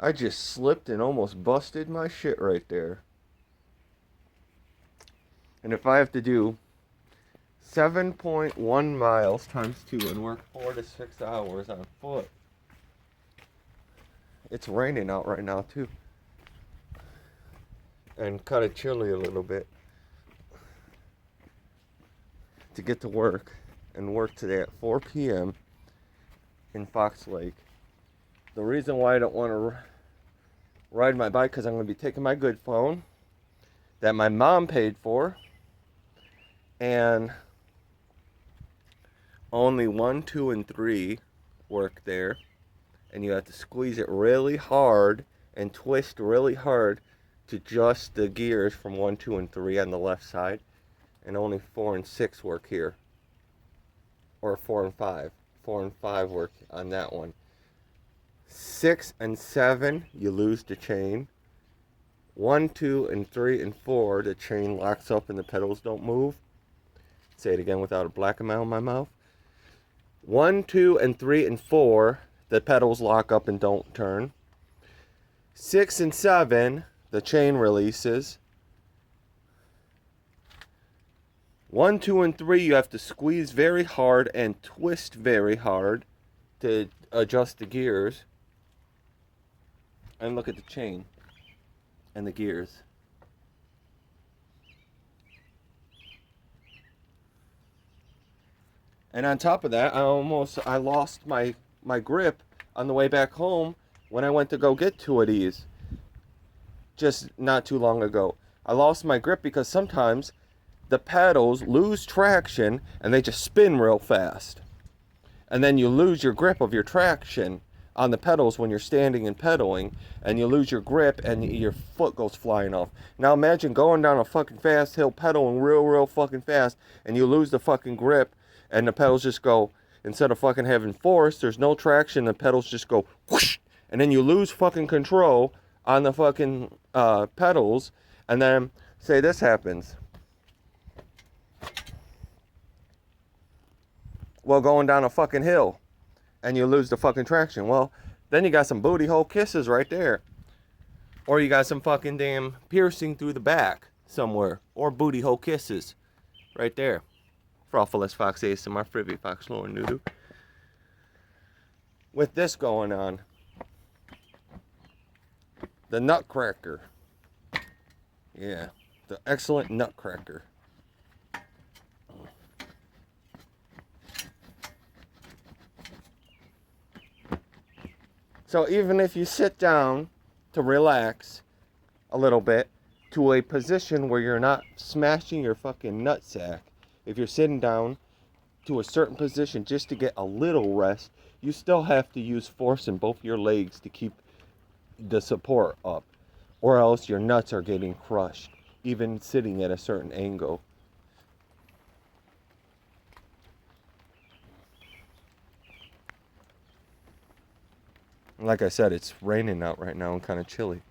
I just slipped and almost busted my shit right there. And if I have to do 7.1 miles times 2 and work 4 to 6 hours on foot. It's raining out right now too. And kind of chilly a little bit. To get to work and work today at 4 p.m. in Fox Lake. The reason why I don't want to ride my bike because I'm going to be taking my good phone that my mom paid for, and only 1, 2, and 3 work there, and you have to squeeze it really hard and twist really hard to adjust the gears from 1, 2, and 3 on the left side, and only 4 and 6 work here, or 4 and 5. 4 and 5 work on that one. 6 and 7, you lose the chain. 1, 2, and 3, and 4, the chain locks up and the pedals don't move. Say it again without a black amount in my mouth. 1, 2, and 3, and 4, the pedals lock up and don't turn. 6 and 7, the chain releases. 1, 2, and 3, you have to squeeze very hard and twist very hard to adjust the gears. And look at the chain and the gears. And on top of that, I lost my grip on the way back home when I went to go get 2 of these just not too long ago. I lost my grip because sometimes the pedals lose traction and they just spin real fast. And then you lose your grip of your traction on the pedals when you're standing and pedaling, and you lose your grip and your foot goes flying off. Now imagine going down a fucking fast hill pedaling real fucking fast, and you lose the fucking grip and the pedals just go, instead of fucking having force, there's no traction, the pedals just go whoosh, and then you lose fucking control on the fucking pedals. And then say this happens. Well, going down a fucking hill and you lose the fucking traction. Well, then you got some booty hole kisses right there. Or you got some fucking damn piercing through the back somewhere. Or booty hole kisses right there. Frothless Fox Ace and my Frivy Fox Lower Noodoo. With this going on, the Nutcracker. Yeah, the excellent Nutcracker. So even if you sit down to relax a little bit to a position where you're not smashing your fucking nutsack, if you're sitting down to a certain position just to get a little rest, you still have to use force in both your legs to keep the support up, or else your nuts are getting crushed, even sitting at a certain angle. Like I said, it's raining out right now and kind of chilly.